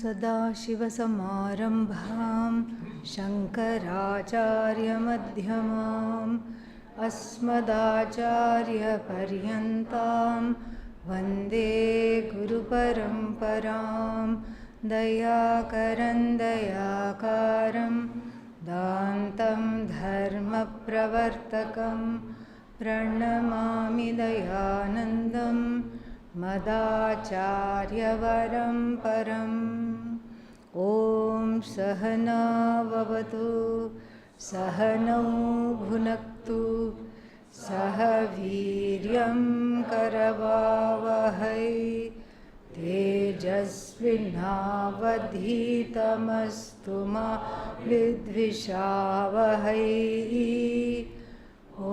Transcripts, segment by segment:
सदाशिवसमारम्भां शङ्कराचार्यमध्यमाम् अस्मदाचार्यपर्यन्तां वन्दे गुरुपरम्परां दयाकरं दयाकारं दान्तं धर्मप्रवर्तकं प्रणमामि दयानन्दं मदाचार्यवरं परम् ॐ सहना भवतु सहनौ भुनक्तु सह वीर्यं करवावहै तेजस्विनावधीतमस्तु मा विद्विषावहै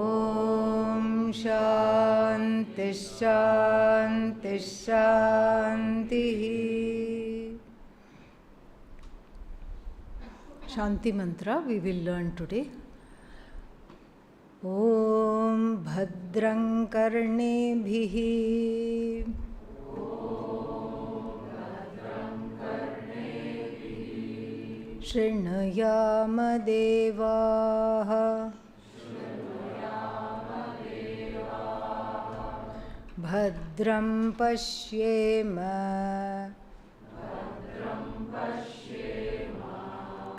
ॐ शान्ति शान्ति शान्तिः. Shanti mantra we will learn today. Om Bhadrang Karnebhihi Shrunuyama Devaha Bhadram Pashyema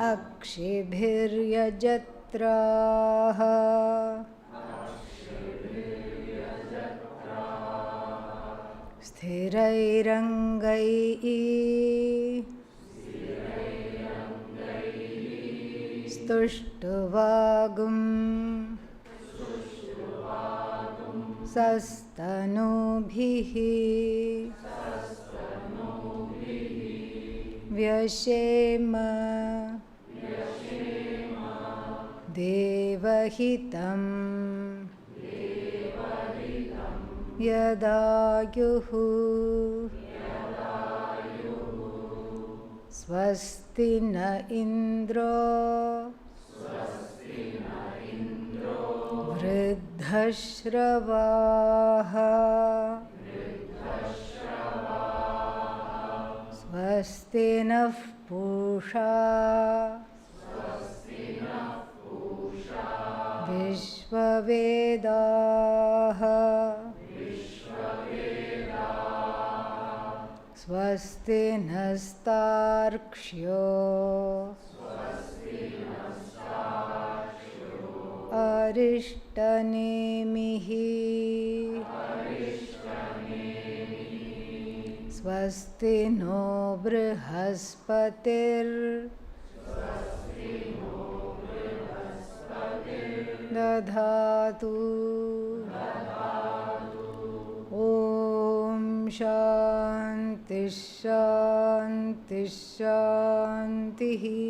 Akshibhiryajatraha Sthirairangai Stuštuvagum Sastanubhihi Vyashema Devahitam Yadayuhu Swasti na Indra Vriddhashravaha Swasti nः Pusha Vishvavedaha Swasti nastarkshyo Arishtanemihi Swasti no Brihaspati'r Dadhatu. Om Shanti Shanti Shantihi.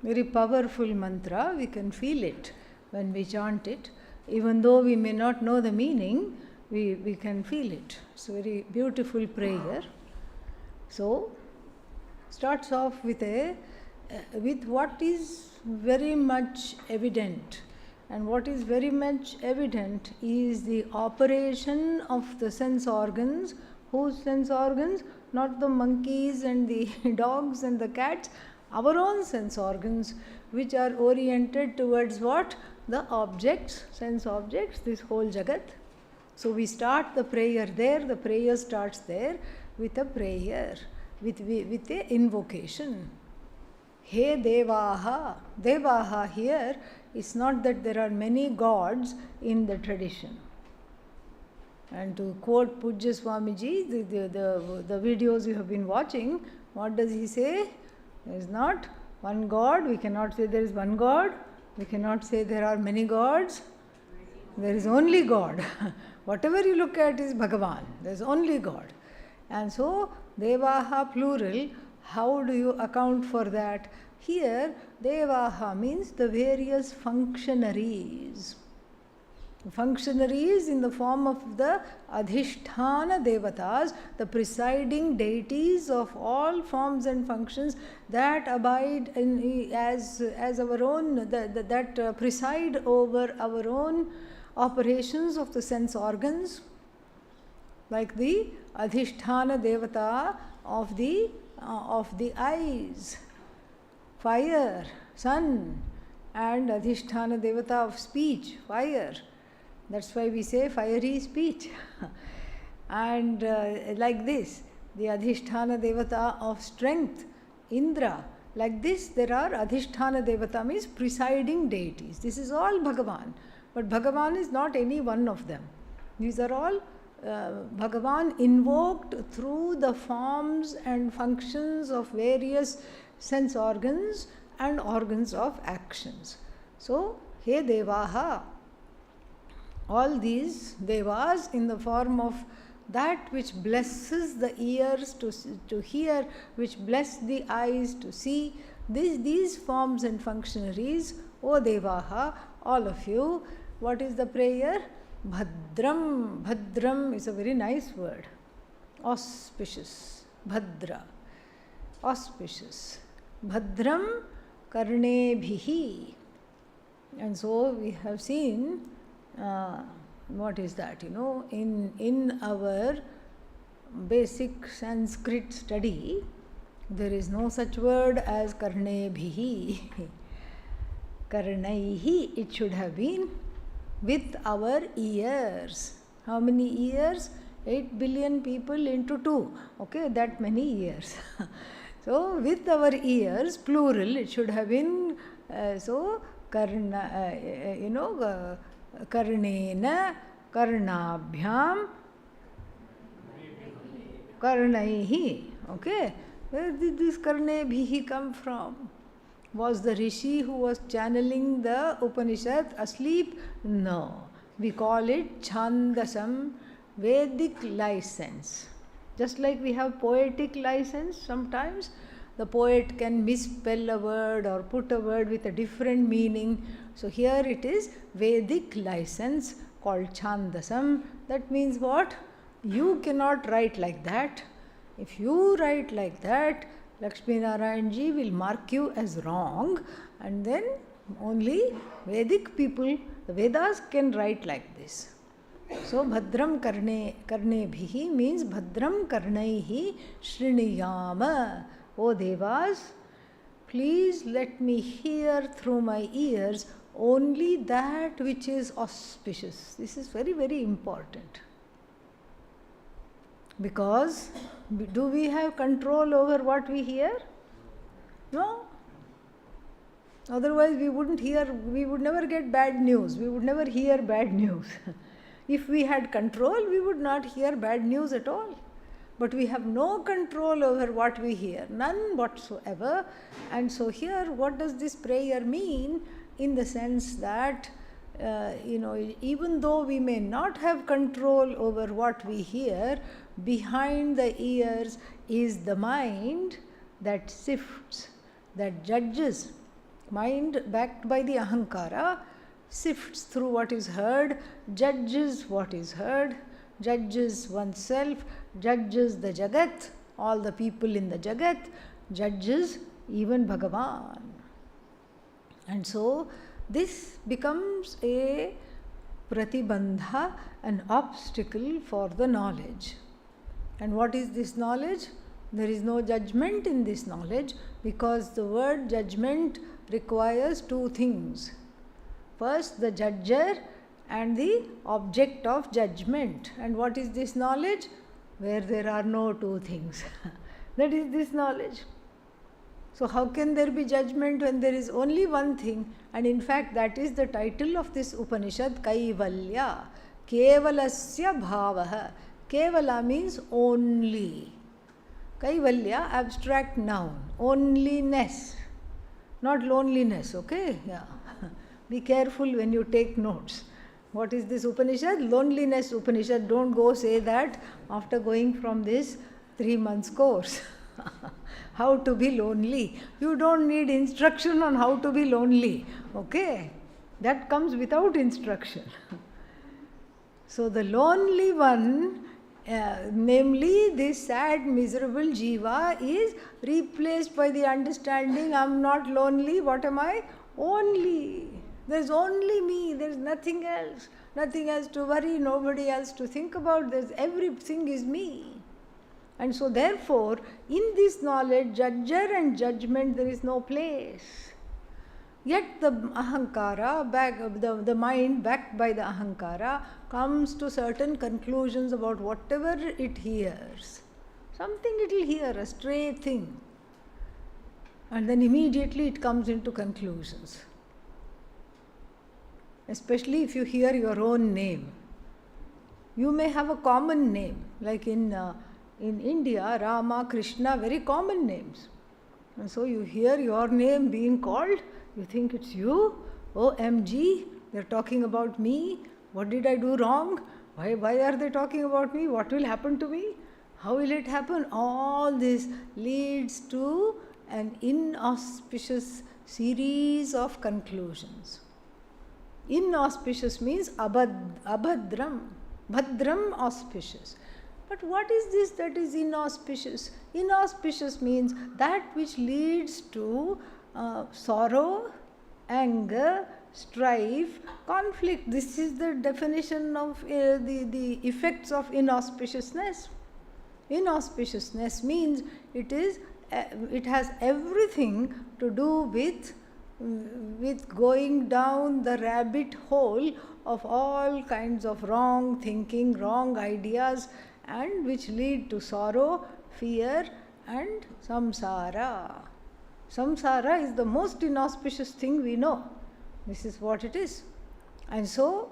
Very powerful mantra, we can feel it when we chant it. Even though we may not know the meaning, we can feel it. It's a very beautiful prayer. So, starts off with what is very much evident. And what is very much evident is the operation of the sense organs. Whose sense organs? Not the monkeys and the dogs and the cats. Our own sense organs, which are oriented towards what? The objects, sense objects, this whole Jagat. So we start the prayer there, the prayer starts there with a prayer, with a invocation. He Devaha. Devaha here is not that there are many gods in the tradition. And to quote Pujya Swamiji, the videos you have been watching, what does he say? There is not one God. We cannot say there is one God. We cannot say there are many gods. There is only God. Whatever you look at is Bhagavan. There is only God. And so, Devaha plural, how do you account for that? Here, Devaha means the various functionaries. Functionaries in the form of the Adhishthana Devatas, the presiding deities of all forms and functions that abide in, as our own, that preside over our own operations of the sense organs, like the Adhishthana Devata of the eyes, fire, sun, and Adhishthana Devata of speech, fire. That's why we say fiery speech. And like this, the Adhishthana Devata of strength, Indra. Like this, there are Adhishthana Devata means presiding deities. This is all Bhagavan. But Bhagavan is not any one of them. These are all Bhagavan invoked through the forms and functions of various sense organs and organs of actions. So, He Devaha, all these devas in the form of that which blesses the ears to hear, which bless the eyes to see, these forms and functionaries, O Devaha, all of you, what is the prayer? Bhadram. Bhadram is a very nice word. Auspicious. Bhadra. Auspicious. Bhadram karnebhihi. And so we have seen what is that? In our basic Sanskrit study, there is no such word as karnebhihi. Karnaihi, it should have been with our ears. How many ears? 8 billion people into 2. Okay, that many ears. So, with our ears, plural, it should have been, karnena, karnabhyam, karnaihi. Okay, where did this karnebhihi come from? Was the rishi who was channeling the Upanishad asleep? No. We call it Chandasam, Vedic license. Just like we have poetic license sometimes, the poet can misspell a word or put a word with a different meaning. So here it is Vedic license called Chandasam. That means what? You cannot write like that. If you write like that, Lakshmi Narayan ji will mark you as wrong, and then only Vedic people, the Vedas, can write like this. So Bhadram karnebhihi means Bhadram karnaihi shriniyama. O Devas, please let me hear through my ears only that which is auspicious. This is very, very important. Because do we have control over what we hear? No. Otherwise we wouldn't hear, we would never get bad news. We would never hear bad news. If we had control, we would not hear bad news at all. But we have no control over what we hear, none whatsoever. And so here, what does this prayer mean? In the sense that, even though we may not have control over what we hear, behind the ears is the mind that sifts, that judges. Mind backed by the ahankara sifts through what is heard, judges what is heard, judges oneself, judges the Jagat, all the people in the Jagat, judges even Bhagavan. And so this becomes a pratibandha, an obstacle for the knowledge. And what is this knowledge? There is no judgment in this knowledge, because the word judgment requires two things. First, the judger and the object of judgment. And what is this knowledge? Where there are no two things. That is this knowledge. So how can there be judgment when there is only one thing? And in fact, that is the title of this Upanishad, Kaivalya. Kevalasya bhavaha. Kevala means only. Kaivalya, abstract noun. Onlyness. Not loneliness, okay? Yeah. Be careful when you take notes. What is this Upanishad? Loneliness Upanishad. Don't go say that after going from this 3 months course. How to be lonely. You don't need instruction on how to be lonely. Okay? That comes without instruction. So the lonely one, namely this sad, miserable jiva, is replaced by the understanding, I am not lonely, what am I? Only. There is only me, there is nothing else. Nothing else to worry, nobody else to think about, there's everything is me. And so therefore, in this knowledge, judger and judgment, there is no place. Yet the ahankara, the mind backed by the ahankara, comes to certain conclusions about whatever it hears. Something it will hear, a stray thing. And then immediately it comes into conclusions. Especially if you hear your own name. You may have a common name, like in India, Rama, Krishna, very common names. And so you hear your name being called, you think it's you, OMG, they're talking about me, what did I do wrong? Why are they talking about me? What will happen to me? How will it happen? All this leads to an inauspicious series of conclusions. Inauspicious means abhadram, bhadram auspicious. But what is this that is inauspicious? Inauspicious means that which leads to sorrow, anger, strife, conflict. This is the definition of the effects of inauspiciousness. Inauspiciousness means it has everything to do with going down the rabbit hole of all kinds of wrong thinking, wrong ideas, and which lead to sorrow, fear, and samsara. Samsara is the most inauspicious thing we know. This is what it is. And so,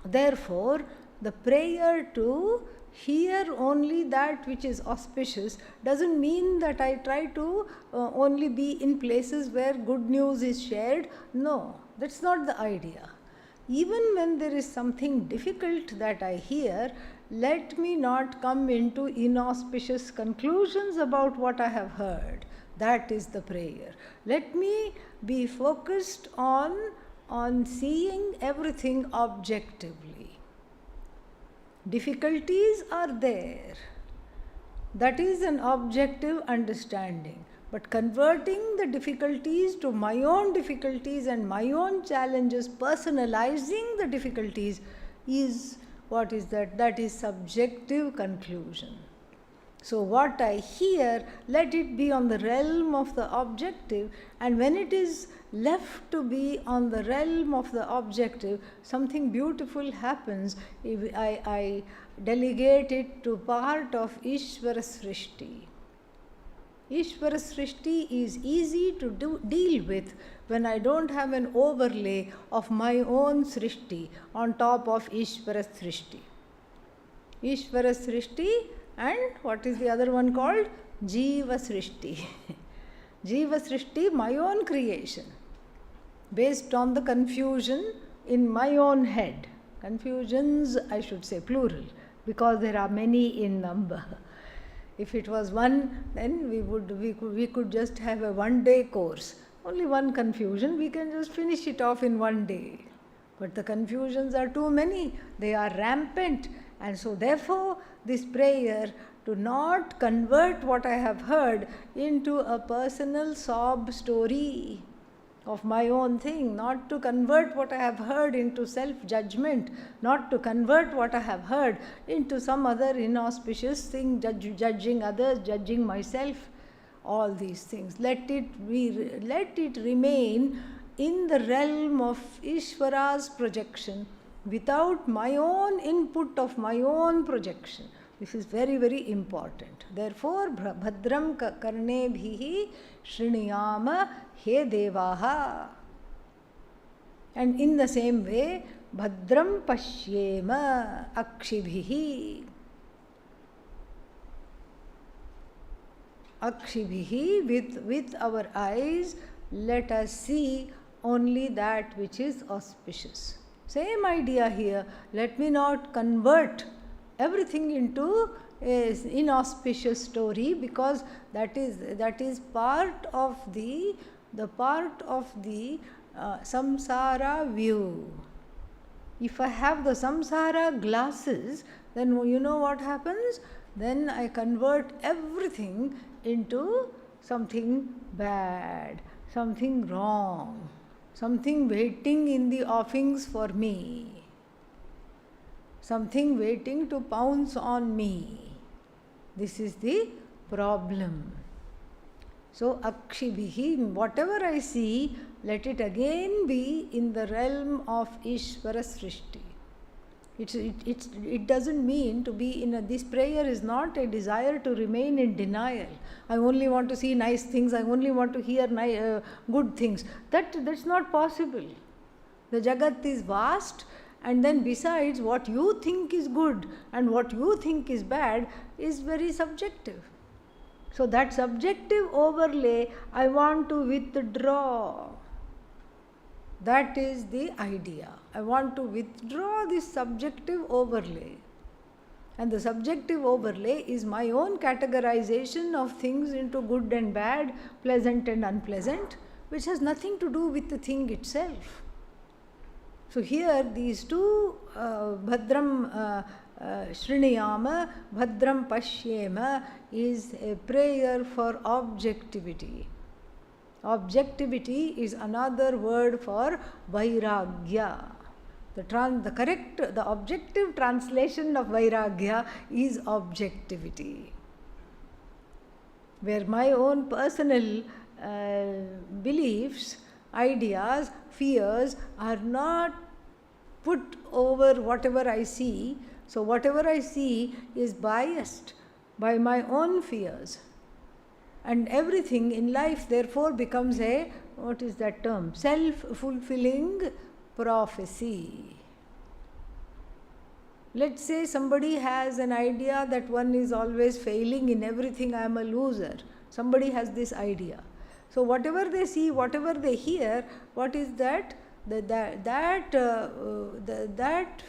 therefore, the prayer to hear only that which is auspicious doesn't mean that I try to only be in places where good news is shared. No, that's not the idea. Even when there is something difficult that I hear, let me not come into inauspicious conclusions about what I have heard. That is the prayer. Let me be focused on seeing everything objectively. Difficulties are there. That is an objective understanding. But converting the difficulties to my own difficulties and my own challenges, personalizing the difficulties, is what is that? That is subjective conclusion. So what I hear, let it be on the realm of the objective, and when it is left to be on the realm of the objective, something beautiful happens. I delegate it to part of Ishvara Srishti. Ishvara Srishti is easy to deal with when I don't have an overlay of my own Srishti on top of Ishvara Srishti. Ishvara Srishti, and what is the other one called? Jiva Srishti. Jiva Srishti, my own creation, based on the confusion in my own head. Confusions, I should say plural, because there are many in number. If it was one, then we could just have a one-day course. Only one confusion, we can just finish it off in one day. But the confusions are too many, they are rampant. And so therefore, this prayer to not convert what I have heard into a personal sob story of my own thing, not to convert what I have heard into self-judgment, not to convert what I have heard into some other inauspicious thing, judging others, judging myself, all these things. Let it remain in the realm of Ishvara's projection, without my own input of my own projection. This is very, very important. Therefore, bhadram karnebhihi shriniyama he devaha. And in the same way, bhadram pashyema akshibhihi. Akshibhihi, with our eyes, let us see only that which is auspicious. Same idea here. Let me not convert everything into an inauspicious story, because that is part of the samsara view. If I have the samsara glasses, then you know what happens? Then I convert everything into something bad, something wrong, something waiting in the offings for me, something waiting to pounce on me. This is the problem. So, akshibihi, whatever I see, let it again be in the realm of Ishvara Srishti. It doesn't mean to be this prayer is not a desire to remain in denial. I only want to see nice things, I only want to hear good things. That's not possible. The Jagat is vast, and then besides, what you think is good and what you think is bad is very subjective. So that subjective overlay, I want to withdraw. That is the idea. I want to withdraw this subjective overlay. And the subjective overlay is my own categorization of things into good and bad, pleasant and unpleasant, which has nothing to do with the thing itself. So here these two, Bhadram Shriniyama, Bhadram Pashyema, is a prayer for objectivity. Objectivity is another word for Vairagya. The objective translation of Vairagya is objectivity. Where my own personal beliefs, ideas, fears are not put over whatever I see. So whatever I see is biased by my own fears. And everything in life therefore becomes a, what is that term? Self-fulfilling prophecy. Let's say somebody has an idea that one is always failing in everything, I am a loser. Somebody has this idea. So whatever they see, whatever they hear, what is that? That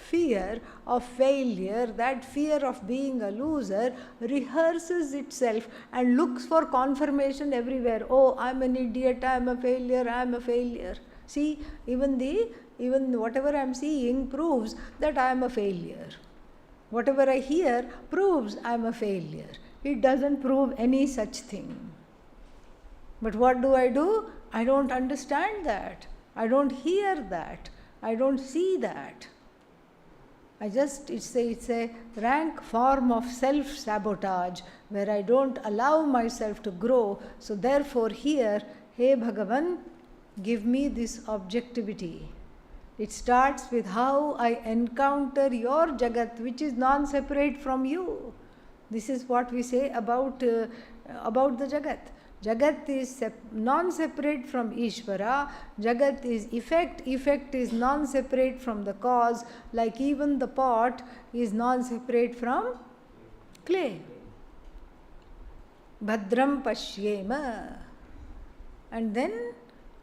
fear of failure, that fear of being a loser rehearses itself and looks for confirmation everywhere. Oh, I'm an idiot, I'm a failure, I'm a failure. See, even whatever I'm seeing proves that I'm a failure. Whatever I hear proves I'm a failure. It doesn't prove any such thing. But what do? I don't understand that. I don't hear that. I don't see that. It's a rank form of self-sabotage where I don't allow myself to grow. So therefore here, hey Bhagavan, give me this objectivity. It starts with how I encounter your Jagat, which is non-separate from you. This is what we say about the Jagat. Jagat is non-separate from Ishvara. Jagat is effect. Effect is non-separate from the cause, like even the pot is non-separate from clay. Bhadram Pashyema. And then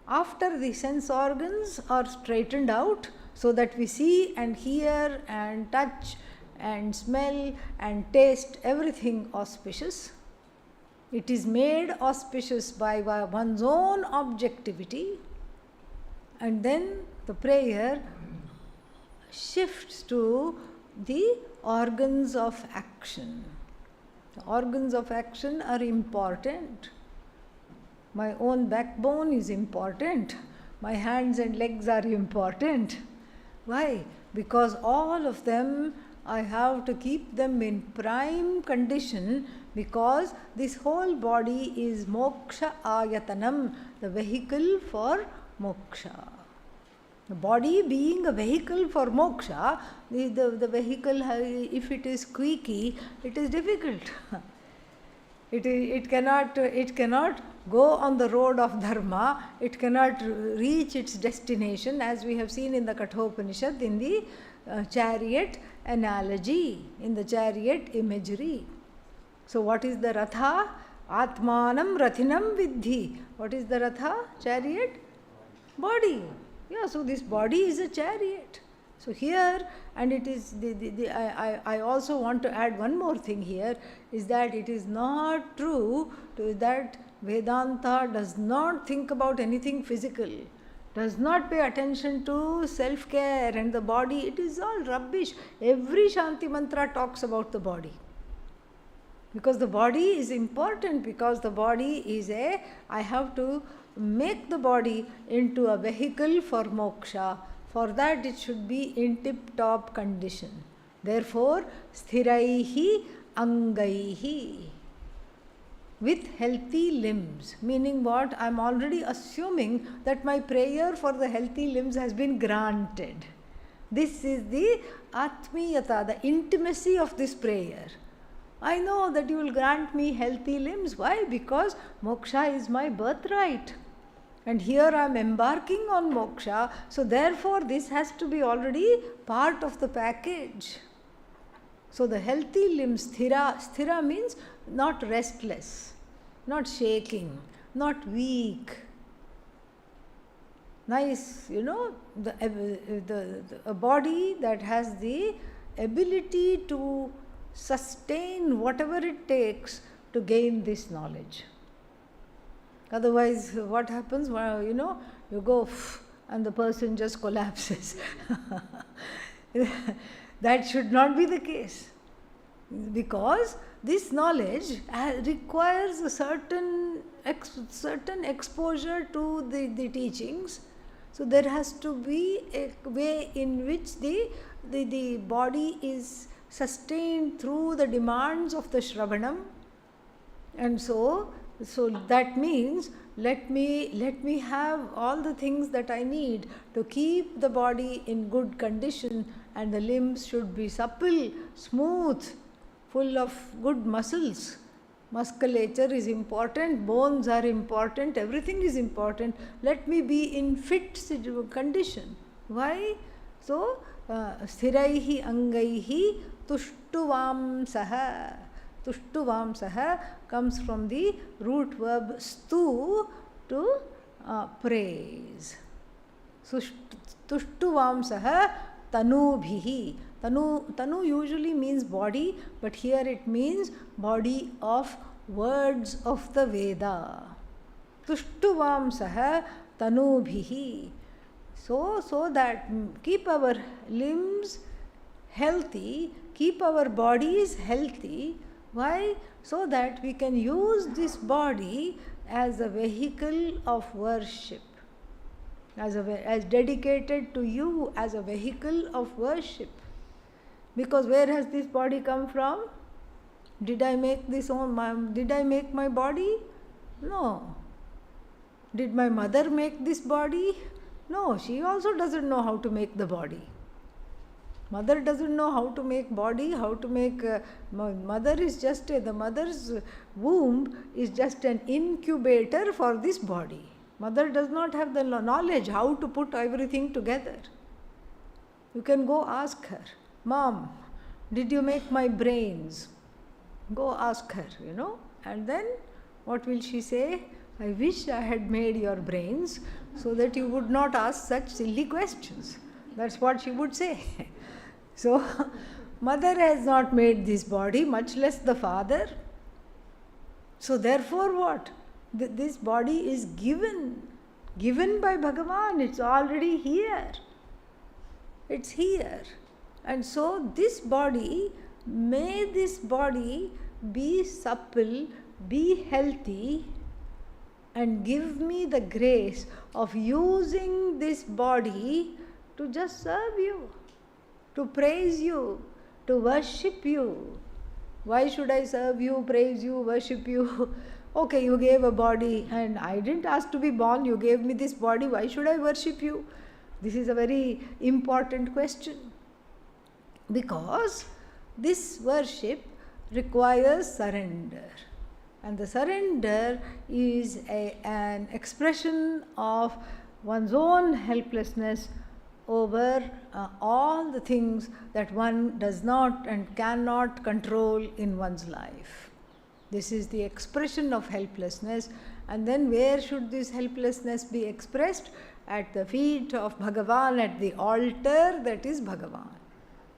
after the sense organs are straightened out so that we see and hear and touch and smell and taste everything auspicious, it is made auspicious by one's own objectivity, and then the prayer shifts to the organs of action. The organs of action are important. My own backbone is important. My hands and legs are important. Why? Because all of them, I have to keep them in prime condition, because this whole body is moksha ayatanam, the vehicle for moksha. The body being a vehicle for moksha, the vehicle, if it is squeaky, it is difficult. It cannot go on the road of dharma, it cannot reach its destination, as we have seen in the Kathopanishad, in the chariot analogy, in the chariot imagery. So what is the ratha? Atmanam rathinam vidhi. What is the ratha? Chariot? Body. Yeah, so this body is a chariot. So here, and it is, I also want to add one more thing here, is that it is not true that Vedanta does not think about anything physical. does not pay attention to self-care and the body, it is all rubbish. Every Shanti mantra talks about the body. Because the body is important, because the body is I have to make the body into a vehicle for moksha. For that it should be in tip-top condition. Therefore, sthiraihi angaihi, with healthy limbs. Meaning what? I am already assuming that my prayer for the healthy limbs has been granted. This is the atmiyata, the intimacy of this prayer. I know that you will grant me healthy limbs. Why? Because moksha is my birthright. And here I am embarking on moksha. So therefore this has to be already part of the package. So the healthy limbs, sthira means not restless, not shaking, not weak. Nice, a body that has the ability to sustain whatever it takes to gain this knowledge. Otherwise, what happens? Well, you go and the person just collapses. That should not be the case. Because this knowledge requires a certain exposure to the teachings. So there has to be a way in which the body is sustained through the demands of the Shravanam. And so that means let me have all the things that I need to keep the body in good condition, and the limbs should be supple, smooth, full of good muscles. Musculature is important, bones are important, everything is important. Let me be in fit condition. Why? So, sthiraihi angaihi tuštuvamsaha. Tuštuvamsaha comes from the root verb stu, to praise. Tuštuvamsaha tanubhihi. Tanu usually means body, but here it means body of words of the Veda. Tuštuvamsaha tanubhihi. So that keep our limbs healthy, keep our bodies healthy. Why? So that we can use this body as a vehicle of worship, as dedicated to you, as a vehicle of worship. Because where has this body come from? Did I make my body? No. Did my mother make this body? No, she also doesn't know how to make the body. Mother doesn't know how to make body, the mother's womb is just an incubator for this body. Mother does not have the knowledge how to put everything together. You can go ask her, Mom, did you make my brains? Go ask her, and then what will she say? I wish I had made your brains so that you would not ask such silly questions. That's what she would say. So, mother has not made this body, much less the father. So, therefore what? This body is given by Bhagavan. It's already here. It's here. And so, may this body be supple, be healthy, and give me the grace of using this body to just serve you, to praise you, to worship you. Why should I serve you, praise you, worship you? Okay, you gave a body and I didn't ask to be born, you gave me this body, why should I worship you? This is a very important question. Because this worship requires surrender. And the surrender is an expression of one's own helplessness over all the things that one does not and cannot control in one's life. This is the expression of helplessness. And then where should this helplessness be expressed? At the feet of Bhagavan, at the altar that is Bhagavan.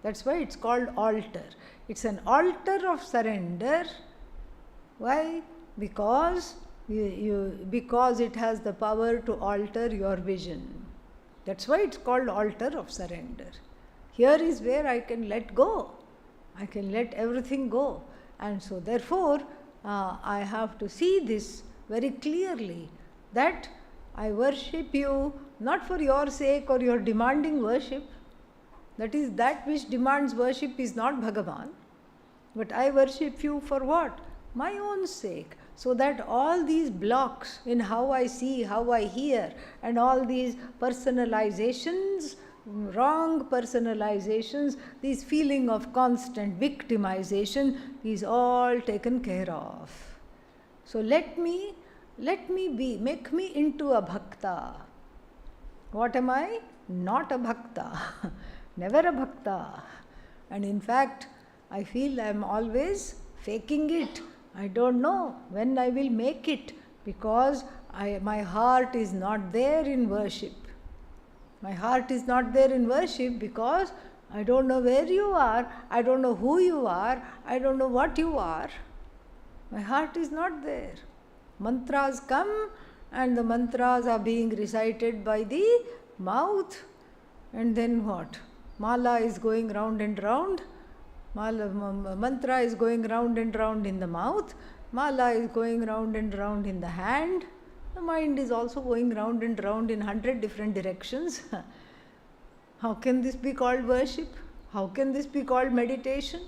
That's why it's called altar. It's an altar of surrender. Why? Because it has the power to alter your vision. That's why it's called altar of surrender. Here is where I can let go. I can let everything go. And so therefore, I have to see this very clearly, that I worship you not for your sake or your demanding worship. That is, that which demands worship is not Bhagavan. But I worship you for what? My own sake. So that all these blocks in how I see, how I hear, and all these personalizations, wrong personalizations, this feeling of constant victimization is all taken care of. So let me be, make me into a bhakta. What am I? Not a bhakta. Never a bhakta. And in fact, I feel I am always faking it. I don't know when I will make it, because my heart is not there in worship. My heart is not there in worship because I don't know where you are, I don't know who you are, I don't know what you are. My heart is not there. Mantras come and the mantras are being recited by the mouth, and then what? Mala is going round and round. Mantra is going round and round in the mouth. Mala is going round and round in the hand. The mind is also going round and round in 100 different directions. How can this be called worship? How can this be called meditation?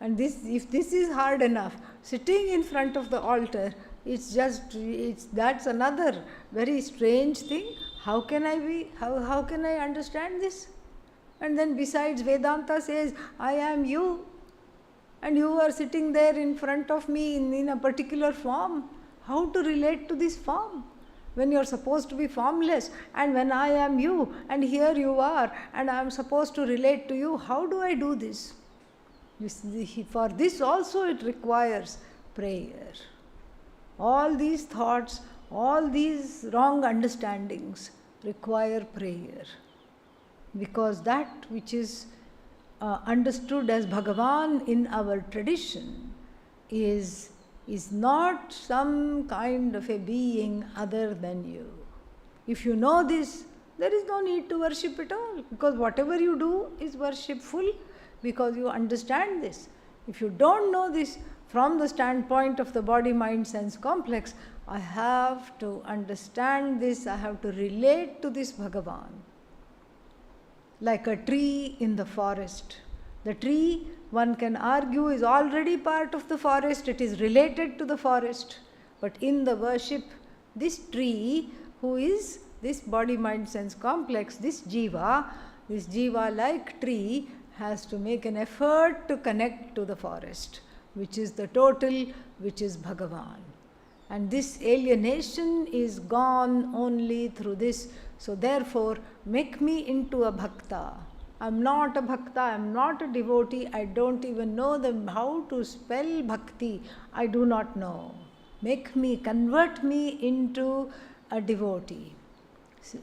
And if this is hard enough, sitting in front of the altar, that's another very strange thing. How can I understand this? And then besides, Vedanta says, I am you, and you are sitting there in front of me in a particular form. How to relate to this form? When you are supposed to be formless, and when I am you, and here you are, and I am supposed to relate to you, how do I do this? For this also it requires prayer. All these thoughts, all these wrong understandings require prayer. Because that which is understood as Bhagavan in our tradition is not some kind of a being other than you. If you know this, there is no need to worship at all, because whatever you do is worshipful, because you understand this. If you don't know this from the standpoint of the body, mind, sense complex, I have to understand this, I have to relate to this Bhagavan. Like a tree in the forest. The tree, one can argue, is already part of the forest, it is related to the forest. But in the worship, this tree, who is this body, mind, sense complex, this jiva like tree, has to make an effort to connect to the forest, which is the total, which is Bhagavan. And this alienation is gone only through this. So therefore, make me into a bhakta. I am not a bhakta, I am not a devotee, I don't even know how to spell bhakti, I do not know. Convert me into a devotee.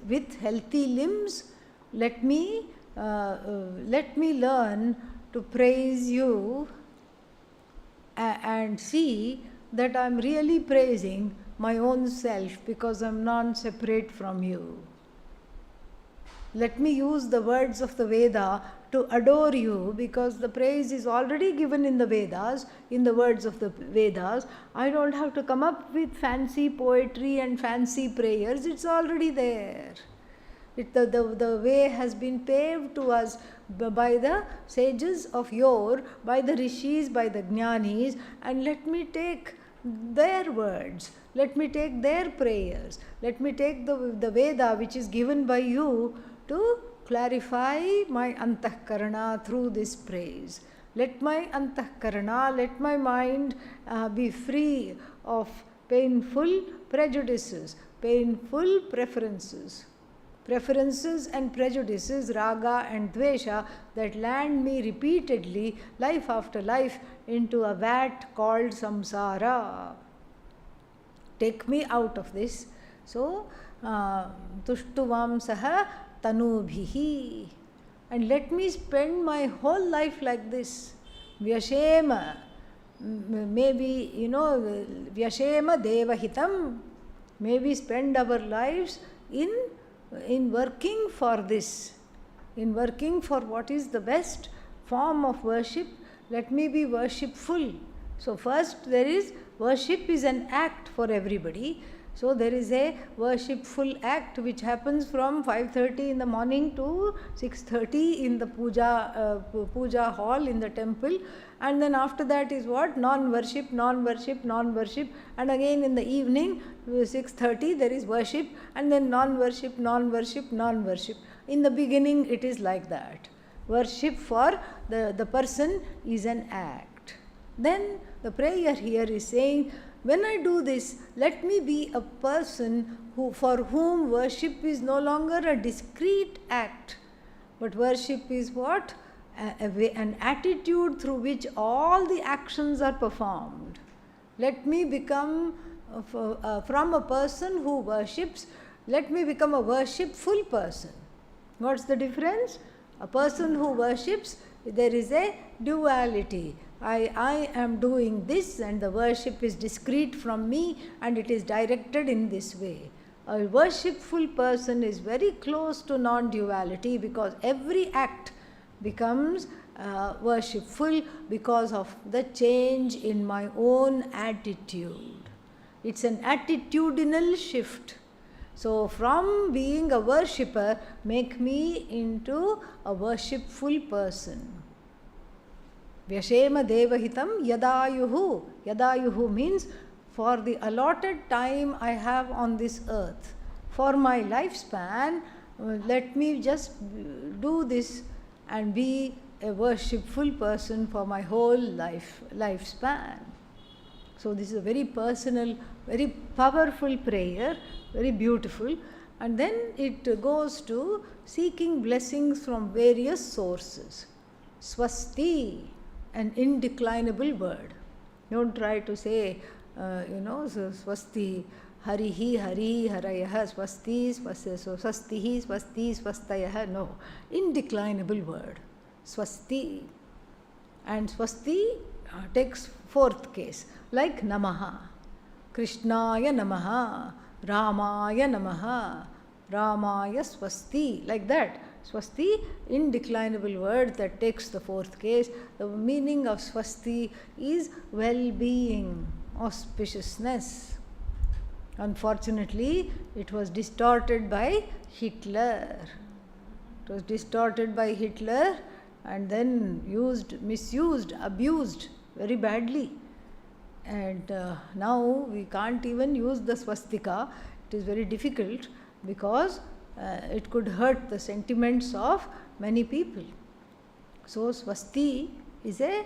With healthy limbs, let me learn to praise you and see that I am really praising my own self, because I am non-separate from you. Let me use the words of the Veda to adore you, because the praise is already given in the Vedas, in the words of the Vedas. I don't have to come up with fancy poetry and fancy prayers, it's already there. The way has been paved to us by the sages of yore, by the rishis, by the jnanis, and let me take their words, let me take their prayers, let me take the Veda which is given by you to clarify my antahkarana through this praise. Let my antahkarana, let my mind be free of painful prejudices, painful preferences and prejudices, raga and dvesha, that land me repeatedly, life after life, into a vat called samsara. Take me out of this. So, tushtuvam saha tanubhihi. And let me spend my whole life like this. Vyashema. Maybe, vyashema devahitam. Maybe spend our lives in in working for this, in working for what is the best form of worship, let me be worshipful. So first there is, worship is an act for everybody. So there is a worshipful act which happens from 5:30 in the morning to 6:30 in the puja hall in the temple, and then after that is what? Non-worship, non-worship, non-worship, and again in the evening 6:30 there is worship, and then non-worship, non-worship, non-worship. In the beginning it is like that. Worship for the person is an act. Then the prayer here is saying, when I do this, let me be a person for whom worship is no longer a discrete act, but worship is what? An attitude through which all the actions are performed. Let me become, from a person who worships, let me become a worshipful person. What's the difference? A person who worships, there is a duality. I am doing this and the worship is discrete from me and it is directed in this way. A worshipful person is very close to non-duality, because every act becomes worshipful because of the change in my own attitude. It's an attitudinal shift. So from being a worshipper, make me into a worshipful person. Vyashema devahitam yadayuhu. Yadayuhu means for the allotted time I have on this earth. For my lifespan, let me just do this and be a worshipful person for my whole lifespan. So this is a very personal, very powerful prayer, very beautiful. And then it goes to seeking blessings from various sources. Swasti, an indeclinable word. Don't try to say, swasti, harihi, hari, harayah, swasti, so swastihi, swasti, swastayah. No, indeclinable word. Swasti. And swasti takes fourth case, like namaha. Krishnaya namaha, Ramaya namaha, Ramaya swasti, like that. Swasti, indeclinable word that takes the fourth case. The meaning of swasti is well-being, auspiciousness. Unfortunately, it was distorted by Hitler. It was distorted by Hitler and then misused, abused very badly. And now we can't even use the swastika. It is very difficult because it could hurt the sentiments of many people. So swasti is a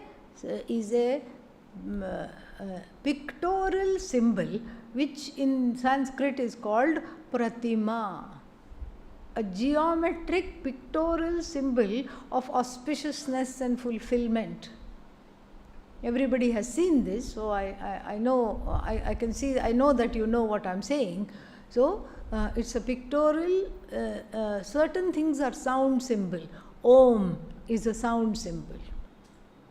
pictorial symbol which in Sanskrit is called pratima, a geometric pictorial symbol of auspiciousness and fulfillment. Everybody has seen this, so I know, I can see, I know that you know what I'm saying. So it's a pictorial, certain things are sound symbol. Om is a sound symbol.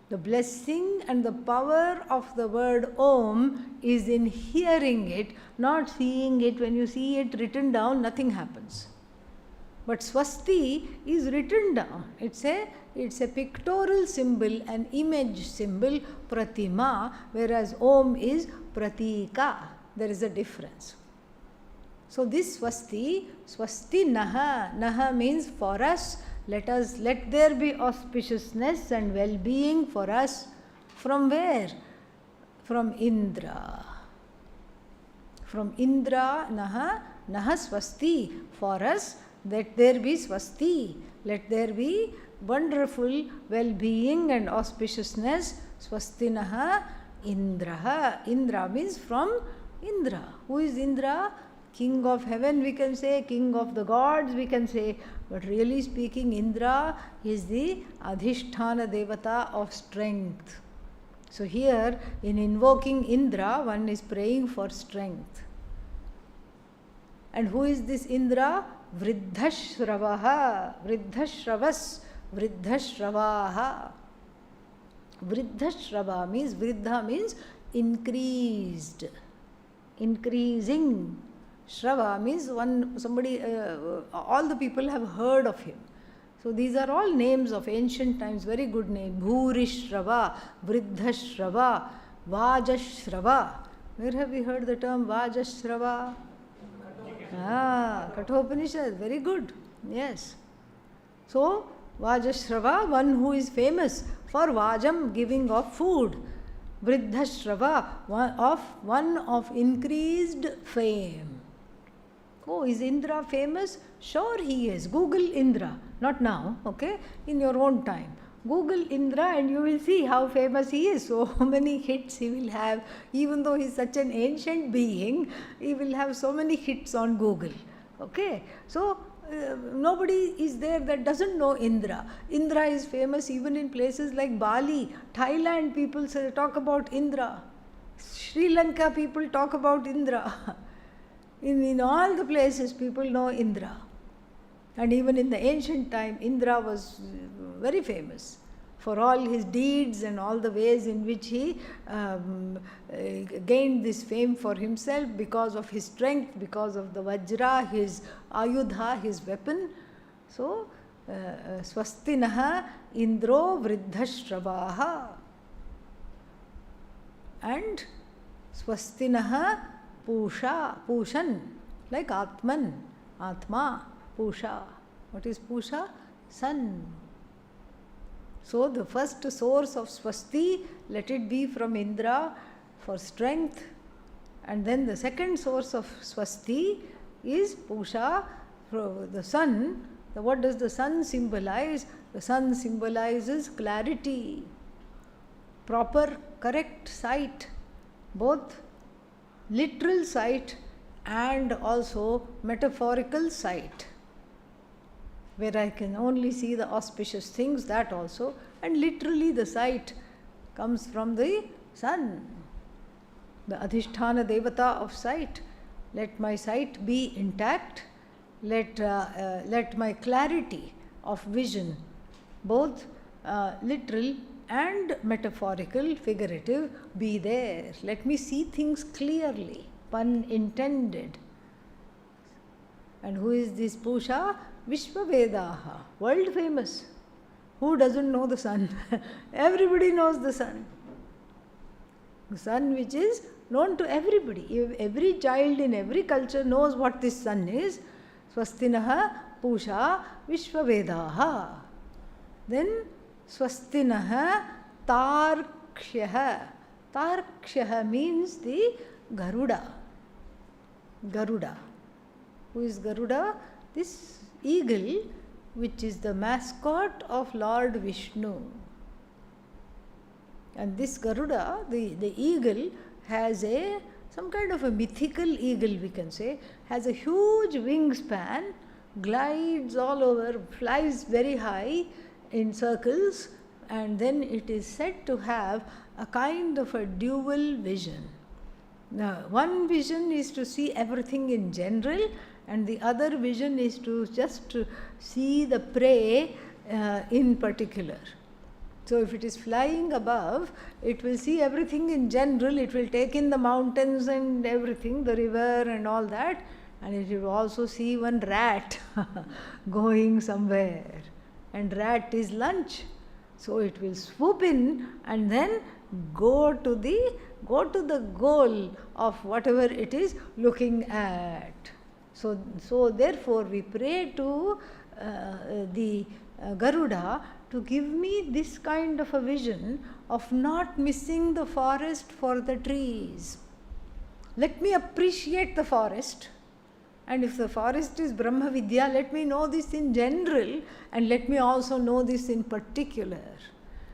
The blessing and the power of the word Om is in hearing it, not seeing it. When you see it written down, nothing happens. But swasti is written down. It's a pictorial symbol, an image symbol, pratima, whereas Om is pratika. There is a difference. So this swasti naha. Naha means for us. Let there be auspiciousness and well-being for us. From where? From Indra. From Indra, naha swasti. For us, let there be swasti. Let there be wonderful well-being and auspiciousness. Swasti naha Indraha. Indra means from Indra. Who is Indra? King of heaven, we can say, king of the gods, we can say, but really speaking, Indra is the Adhishthana Devata of strength. So here, in invoking Indra, one is praying for strength. And who is this Indra? Vriddhashravaha, Vriddhashravas, Vriddhashravaha. Vriddhashrava means, Vriddha means increased, increasing. Shrava means somebody, all the people have heard of him. So these are all names of ancient times, very good name. Bhurishrava, Vriddhashrava, Vajashrava. Where have we heard the term Vajashrava? Kathopanishad, very good. Yes. So, Vajashrava, one who is famous for Vajam, giving of food. Vriddhashrava, one of increased fame. Oh, is Indra famous? Sure he is. Google Indra. Not now, okay? In your own time. Google Indra and you will see how famous he is. So many hits he will have. Even though he is such an ancient being, he will have so many hits on Google. Okay? So, nobody is there that doesn't know Indra. Indra is famous even in places like Bali. Thailand people talk about Indra. Sri Lanka people talk about Indra. In all the places people know Indra. And even in the ancient time, Indra was very famous for all his deeds and all the ways in which he gained this fame for himself because of his strength, because of the Vajra, his Ayudha, his weapon. So, Swastinaha Indro Vriddhashravaha and Swastinaha Pushan, like Atman, Atma. Pusha. What is Pusha? Sun. So the first source of Swasti, let it be from Indra for strength. And then the second source of Swasti is Pusha, the sun. What does the sun symbolize? The sun symbolizes clarity, proper, correct sight, both literal sight and also metaphorical sight, where I can only see the auspicious things, that also. And literally the sight comes from the sun, the Adhishthana Devata of sight. Let my sight be intact. Let my clarity of vision, both literal and metaphorical, figurative, be there. Let me see things clearly, pun intended. And who is this Pusha? Vishwavedaha, world famous. Who doesn't know the sun? Everybody knows the sun. The sun which is known to everybody. If every child in every culture knows what this sun is. Swastinaha Pusha Vishwavedaha. Then Swastinaha Tarkshaha. Tarkshaha means the Garuda. Garuda. Who is Garuda? This eagle, which is the mascot of Lord Vishnu. And this Garuda, the eagle, has some kind of a mythical eagle, we can say, has a huge wingspan, glides all over, flies very high in circles, and then it is said to have a kind of a dual vision. Now, one vision is to see everything in general, and the other vision is to just see the prey in particular. So if it is flying above, it will see everything in general. It will take in the mountains and everything, the river and all that, and it will also see one rat going somewhere, and rat is lunch. So it will swoop in and then go to the goal of whatever it is looking at. So therefore we pray to the Garuda to give me this kind of a vision of not missing the forest for the trees. Let me appreciate the forest, and if the forest is Brahma Vidya, let me know this in general, and let me also know this in particular.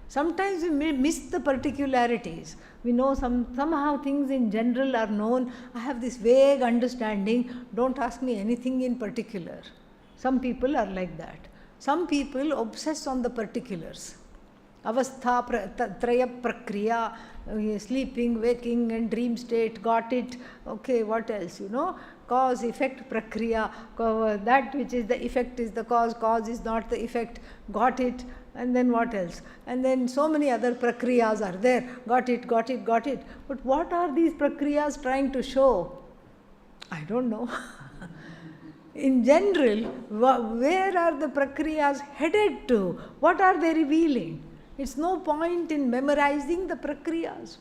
Sometimes we may miss the particularities. We know somehow things in general are known. I have this vague understanding. Don't ask me anything in particular. Some people are like that. Some people obsess on the particulars. Avastha traya prakriya, sleeping, waking and dream state, got it. Okay, what else? Cause, effect, prakriya. That which is the effect is the cause is not the effect. Got it. And then what else? And then so many other prakriyas are there. Got it. But what are these prakriyas trying to show? I don't know. In general, where are the prakriyas headed to? What are they revealing? It's no point in memorizing the prakriyas.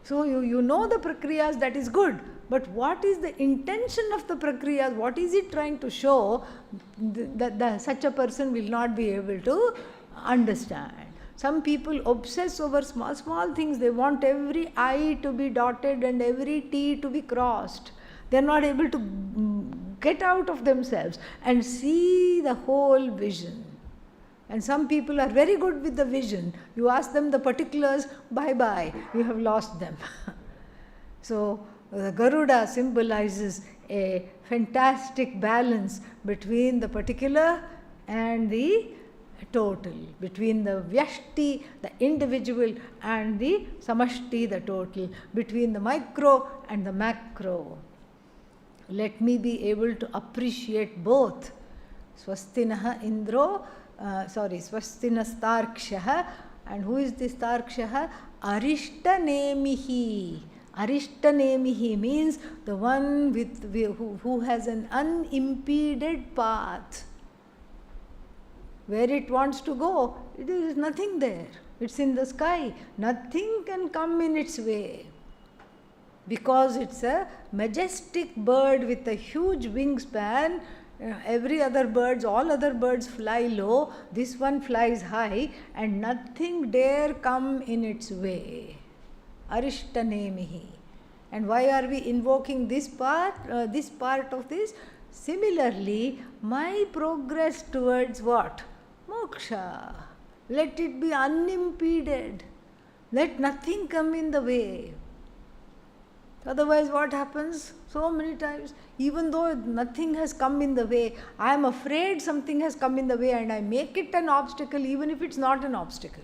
So you know the prakriyas, that is good. But what is the intention of the prakriyas? What is it trying to show? That such a person will not be able to understand. Some people obsess over small things. They want every I to be dotted and every T to be crossed. They are not able to get out of themselves and see the whole vision. And some people are very good with the vision. You ask them the particulars, bye-bye, you have lost them. So the Garuda symbolizes a fantastic balance between the particular and the total, between the Vyashti, the individual, and the Samashti, the total, between the micro and the macro. Let me be able to appreciate both. Swastinaha Indro, Swastinastarkshaha, and who is this Tarkshaha? Arishtanemihi. Arishtanemihi means the one who has an unimpeded path. Where it wants to go, there is nothing there. It's in the sky. Nothing can come in its way. Because it's a majestic bird with a huge wingspan. All other birds fly low. This one flies high, and nothing dare come in its way. Arishtanemihi. And why are we invoking this part of this? Similarly, my progress towards what? Moksha. Let it be unimpeded. Let nothing come in the way. Otherwise, what happens? So many times, even though nothing has come in the way, I am afraid something has come in the way and I make it an obstacle even if it's not an obstacle.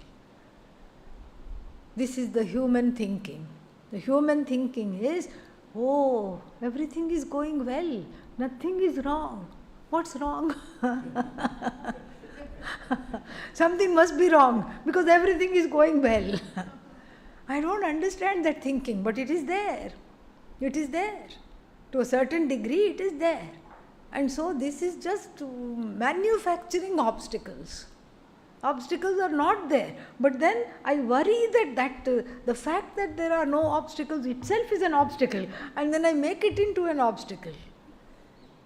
This is the human thinking. The human thinking is, oh, everything is going well. Nothing is wrong. What's wrong? Something must be wrong because everything is going well. I don't understand that thinking, but it is there. It is there. To a certain degree, it is there. And so this is just manufacturing obstacles. Obstacles are not there. But then I worry that the fact that there are no obstacles itself is an obstacle. And then I make it into an obstacle.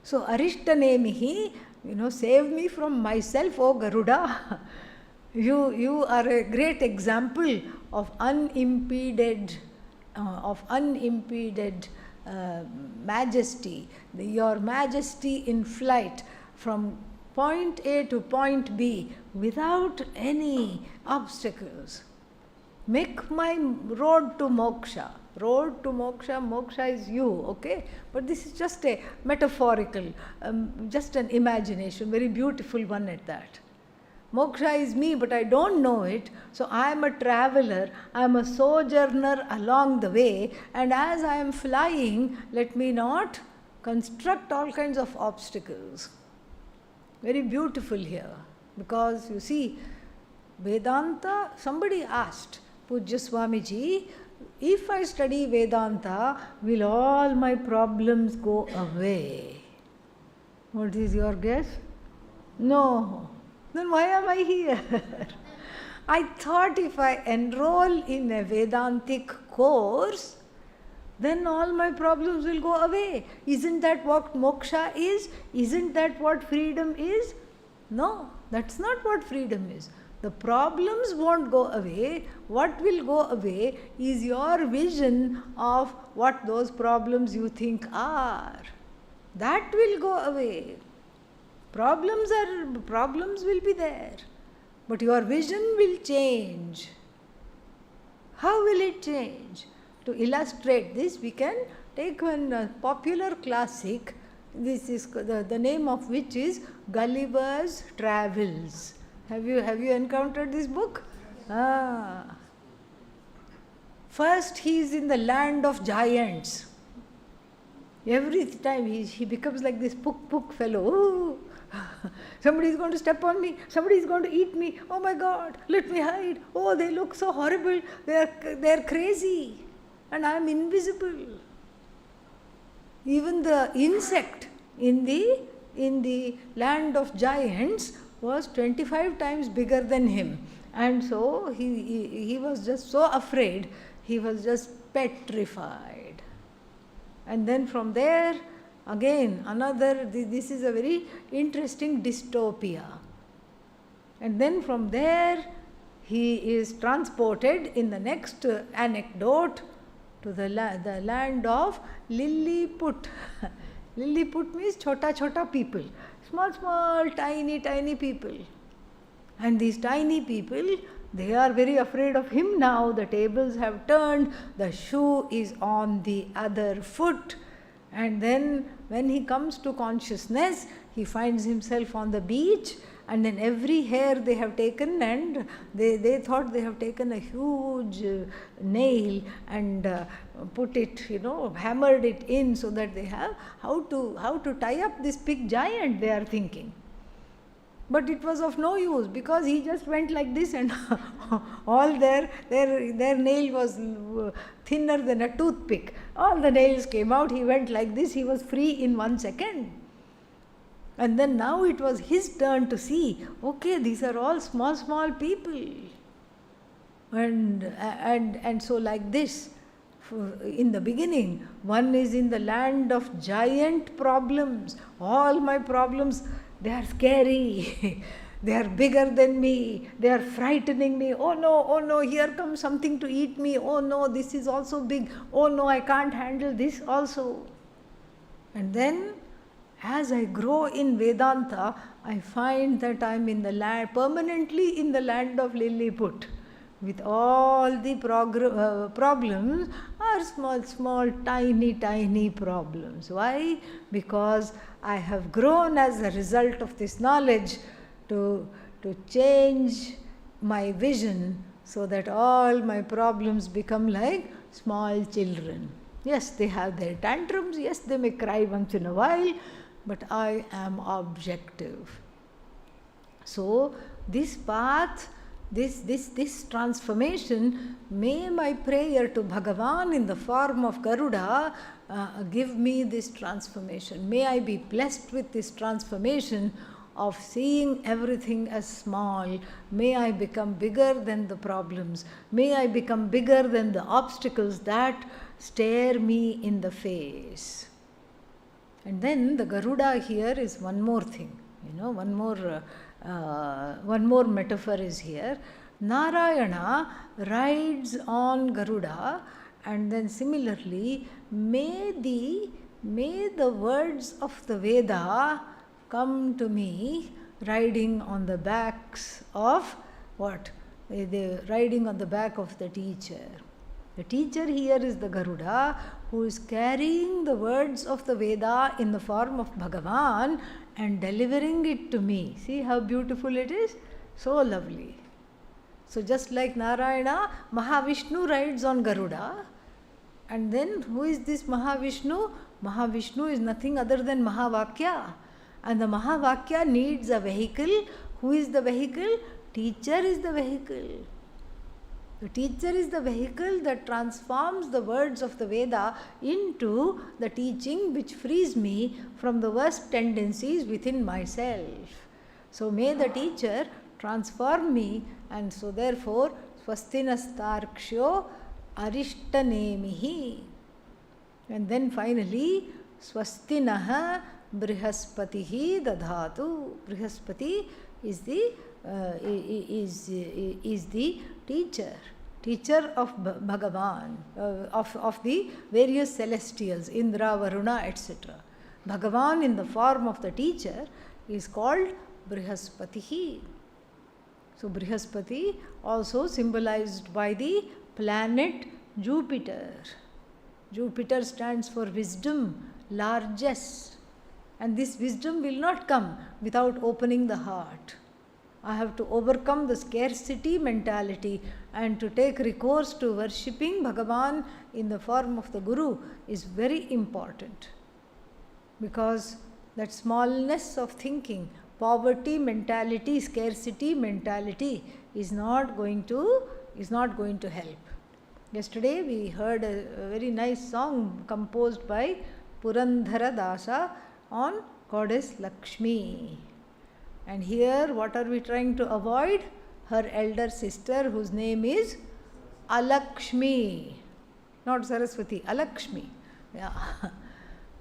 So Arishtanemihi, save me from myself, O Garuda. You are a great example of unimpeded majesty. Your majesty in flight from point A to point B without any obstacles. Make my road to moksha. Road to moksha, moksha is you, okay? But this is just a metaphorical, just an imagination, very beautiful one at that. Moksha is me, but I don't know it. So I am a traveler, I am a sojourner along the way, and as I am flying, let me not construct all kinds of obstacles. Very beautiful here, because you see, Vedanta, somebody asked Pujya Swamiji, if I study Vedanta, will all my problems go away? What is your guess? No. Then why am I here? I thought if I enroll in a Vedantic course, then all my problems will go away. Isn't that what moksha is? Isn't that what freedom is? No, that's not what freedom is. The problems won't go away. What will go away is your vision of what those problems you think are. That will go away. Problems will be there, but your vision will change. How will it change? To illustrate this, we can take one popular classic. This is the name of which is Gulliver's Travels. Have you encountered this book? First, he is in the land of giants. Every time he becomes like this puk fellow. Ooh. Somebody is going to step on me. Somebody is going to eat me. Oh my God, let me hide. Oh, they look so horrible. They are crazy. And I am invisible. Even the insect in the land of giants was 25 times bigger than him. And so he was just so afraid, he was just petrified. And then from there, again, this is a very interesting dystopia. And then from there, he is transported in the next anecdote to the land of Lilliput. Lilliput means chota people, small, tiny people. And these tiny people, they are very afraid of him now. The tables have turned, the shoe is on the other foot. And then when he comes to consciousness, he finds himself on the beach, and then every hair they have taken, and they thought they have taken a huge nail and put it, hammered it in so that they have how to tie up this big giant, they are thinking. But it was of no use, because he just went like this, and all their nail was thinner than a toothpick. All the nails came out, he went like this, he was free in 1 second. And then now it was his turn to see, okay, these are all small people. And so like this, in the beginning, one is in the land of giant problems. All my problems, they are scary. They are bigger than me. They are frightening me. Oh no, here comes something to eat me. Oh no, this is also big. Oh no, I can't handle this also. And then, as I grow in Vedanta, I find that I am in the land, permanently in the land of Lilliput, with all the problems are small, tiny problems. Why? Because I have grown as a result of this knowledge to change my vision so that all my problems become like small children. Yes, they have their tantrums, yes, they may cry once in a while, but I am objective. So this path, this transformation, may my prayer to Bhagavan in the form of Garuda give me this transformation. May I be blessed with this transformation of seeing everything as small. May I become bigger than the problems. May I become bigger than the obstacles that stare me in the face. And then the Garuda here is one more thing, one more metaphor is here. Narayana rides on Garuda, and then similarly, may the words of the Veda come to me riding on the backs of what? Riding on the back of the teacher. The teacher here is the Garuda, who is carrying the words of the Veda in the form of Bhagavan and delivering it to me. See how beautiful it is? So lovely. So just like Narayana, Mahavishnu rides on Garuda. And then who is this Mahavishnu? Mahavishnu is nothing other than Mahavakya. And the Mahavakya needs a vehicle. Who is the vehicle? Teacher is the vehicle. The teacher is the vehicle that transforms the words of the Veda into the teaching which frees me from the worst tendencies within myself. So may the teacher transform me, and so therefore Swastinastarksho Arishtanemihi. And then finally Swastinaha Brihaspatihi Dadhatu. Brihaspati is the teacher of Bhagavan, of the various celestials, Indra, Varuna, etc. Bhagavan in the form of the teacher is called Brihaspatihi. So Brihaspati also symbolized by the planet Jupiter. Jupiter stands for wisdom, largesse, and this wisdom will not come without opening the heart. I have to overcome the scarcity mentality, and to take recourse to worshipping Bhagavan in the form of the Guru is very important, because that smallness of thinking, poverty mentality, scarcity mentality is not going to help. Yesterday we heard a very nice song composed by Purandhara Dasa on goddess Lakshmi. And here what are we trying to avoid? Her elder sister, whose name is Alakshmi. Not Saraswati, Alakshmi. Yeah.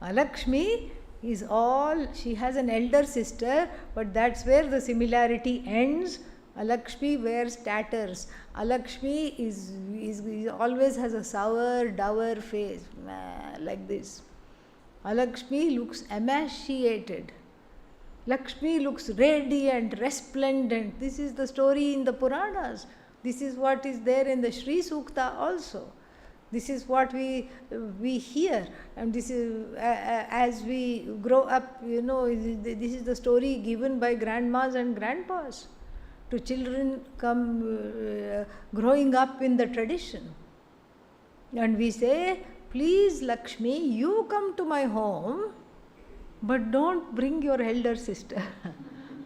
Alakshmi is all, she has an elder sister, but that's where the similarity ends. Alakshmi wears tatters. Alakshmi is always has a sour, dour face, like this. Alakshmi looks emaciated. Lakshmi looks radiant, resplendent. This is the story in the Puranas. This is what is there in the Sri Sukta also. This is what we hear, and this is as we grow up, this is the story given by grandmas and grandpas to children growing up in the tradition. And we say, please Lakshmi, you come to my home, but don't bring your elder sister.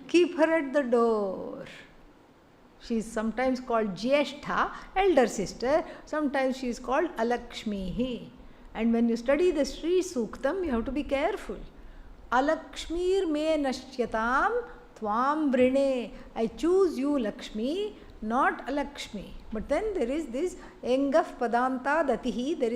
Keep her at the door. She is sometimes called Jyeshtha, elder sister. Sometimes she is called Alakshmihi. And when you study the Sri Suktam, you have to be careful. Alakshmir me nashyatam tvam vrine. I choose you, Lakshmi, not Alakshmi. But then there is this engaf padanta datihi. There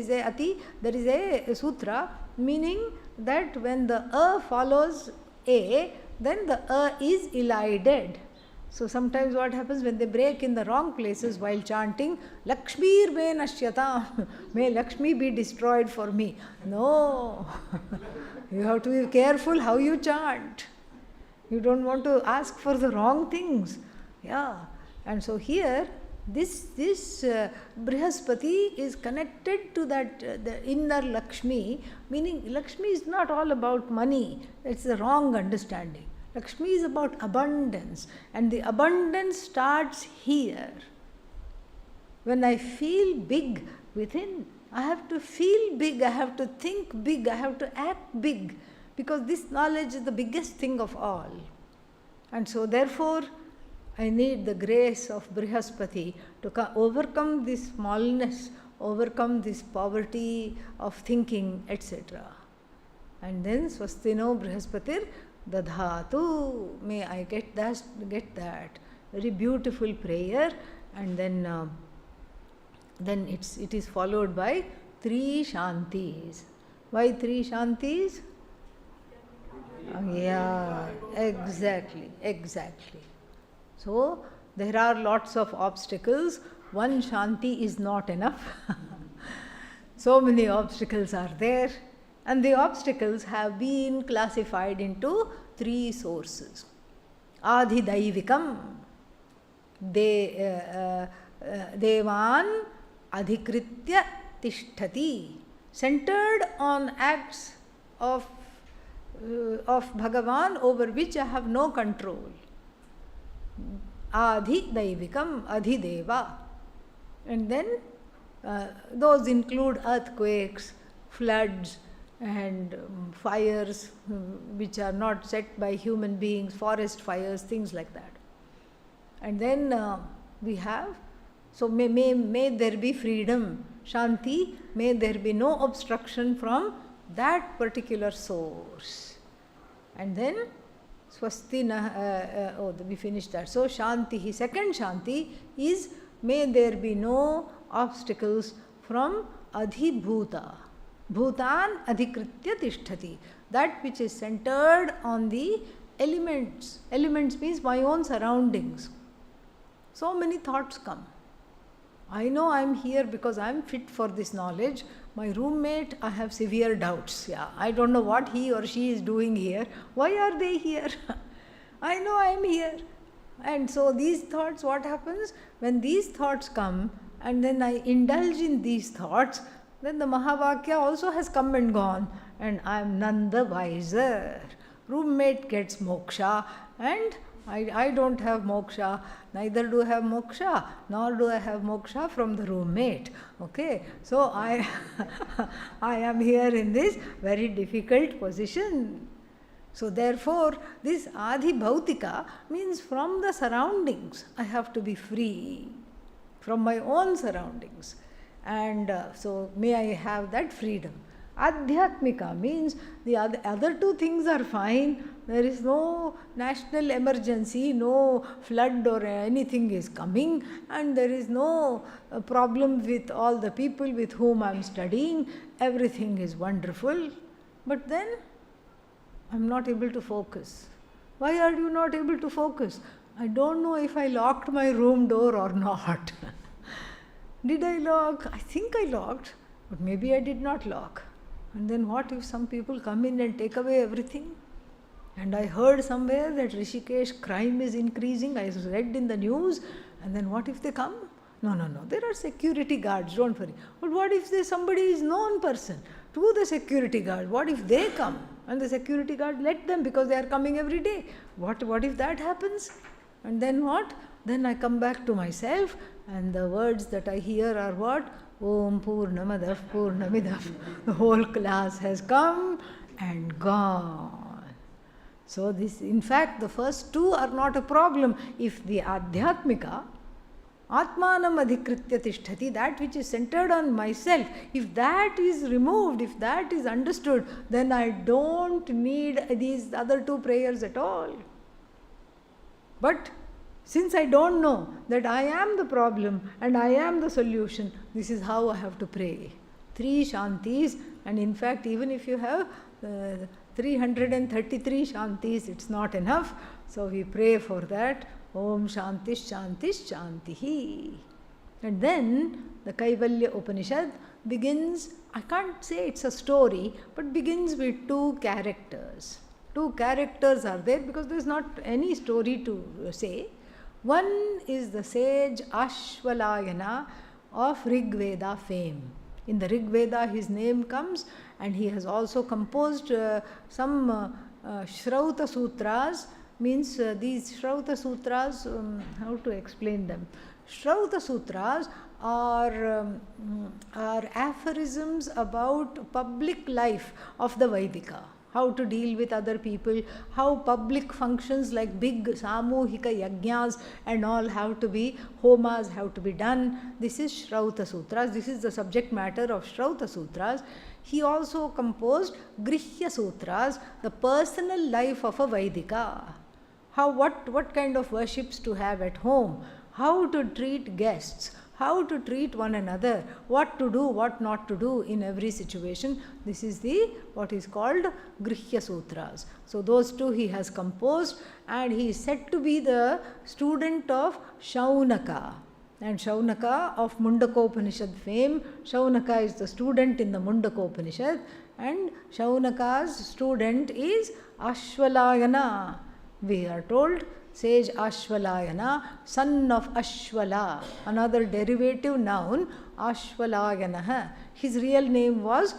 is a sutra meaning that when the a follows a, then the a is elided. So sometimes what happens when they break in the wrong places while chanting, Lakshmir me nashyatam, may Lakshmi be destroyed for me. No, you have to be careful how you chant. You don't want to ask for the wrong things. Yeah, and so here this Brihaspati is connected to that the inner Lakshmi, meaning Lakshmi is not all about money. It's the wrong understanding. Lakshmi is about abundance, and the abundance starts here. When I feel big within, I have to feel big, I have to think big, I have to act big, because this knowledge is the biggest thing of all. And so therefore, I need the grace of Brihaspati to overcome this smallness, overcome this poverty of thinking, etc. And then Swastino Brihaspatir Dadhatu, may I get that. Very beautiful prayer, and then it is followed by 3 Shantis. Why 3 Shantis? Yeah, exactly. So there are lots of obstacles. 1 Shanti is not enough. So many obstacles are there. And the obstacles have been classified into 3 sources. Adhidaivikam, Devan adhikritya tishtati, centered on acts of Bhagavan over which I have no control. Adhidaivikam, Adhideva. And then those include earthquakes, floods, and fires which are not set by human beings, forest fires, things like that. And then we have, so may there be freedom, Shanti, may there be no obstruction from that particular source. And then Swastina, we finished that. So Shanti, second Shanti is, may there be no obstacles from Adhibhuta. Bhutan adhikritya tishtati, that which is centered on the elements. Elements means my own surroundings. So many thoughts come. I know I am here because I am fit for this knowledge. My roommate, I have severe doubts. Yeah, I don't know what he or she is doing here. Why are they here? I know I am here. And so these thoughts, what happens? When these thoughts come and then I indulge in these thoughts, then the Mahavakya also has come and gone, and I am none the wiser. Roommate gets moksha, and I don't have moksha, neither do I have moksha, nor do I have moksha from the roommate. Okay, so I am here in this very difficult position. So therefore, this Adhi Bhautika means from the surroundings, I have to be free, from my own surroundings. And so may I have that freedom. Adhyatmika means the other two things are fine. There is no national emergency, no flood or anything is coming, and there is no problem with all the people with whom I am studying. Everything is wonderful. But then I am not able to focus. Why are you not able to focus? I don't know if I locked my room door or not. Did I lock? I think I locked, but maybe I did not lock. And then what if some people come in and take away everything? And I heard somewhere that Rishikesh crime is increasing. I read in the news. And then what if they come? No. There are security guards, don't worry. But what if somebody is known person to the security guard? What if they come? And the security guard let them because they are coming every day. What if that happens? And then what? Then I come back to myself, and the words that I hear are what? Om Purnamadav Purnamidav. The whole class has come and gone. So this, in fact, the first two are not a problem. If the Adhyatmika, Atmanam Adhikritya Tishtati, that which is centered on myself, if that is removed, if that is understood, then I don't need these other two prayers at all. But since I don't know that I am the problem and I am the solution, this is how I have to pray. 3 Shantis, and in fact, even if you have 333 Shantis, it's not enough. So we pray for that. Om Shantis Shantis Shantihi. And then the Kaivalyopanishad begins, I can't say it's a story, but begins with 2 characters. 2 characters are there because there's not any story to say. One is the sage Ashvalayana of Rig Veda fame. In the Rig Veda his name comes, and he has also composed some Shrauta Sutras. Means these Shrauta Sutras, how to explain them? Shrauta Sutras are aphorisms about public life of the Vaidika. How to deal with other people, how public functions like big samuhika yajnas and all have to be, homas have to be done. This is Shrauta Sutras. This is the subject matter of Shrauta Sutras. He also composed Grihya Sutras, the personal life of a Vaidika. What kind of worships to have at home, how to treat guests, how to treat one another, what to do, what not to do in every situation. This is what is called Grihya Sutras. So those 2 he has composed, and he is said to be the student of Shaunaka. And Shaunaka of Mundakopanishad fame. Shaunaka is the student in the Mundakopanishad, and Shaunaka's student is Ashvalayana. We are told sage Ashvalayana, son of Ashvala, another derivative noun, Ashvalayana. His real name was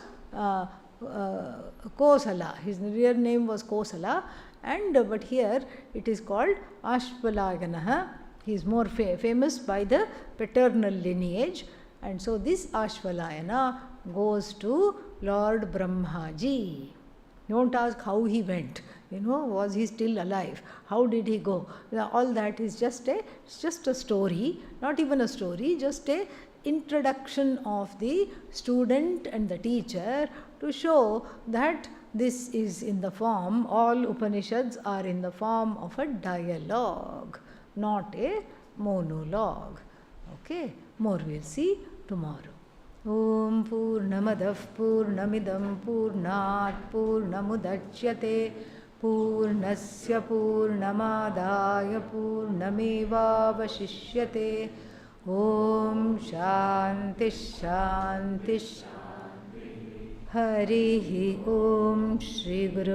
Kosala. His real name was Kosala, but here it is called Ashvalayana. He is more famous by the paternal lineage, and so this Ashvalayana goes to Lord Brahmaji. Don't ask how he went. Was he still alive? How did he go? All that is just a story, not even a story, just a introduction of the student and the teacher to show that this is in the form, all Upanishads are in the form of a dialogue, not a monologue. Okay, more we'll see tomorrow. Om Purnamadav Purnamidam Purnat Purnamudachyate Purnasya Purnamadaya Purnamevavashishyate. Om Shanti Shanti Harihi Om Shri Guru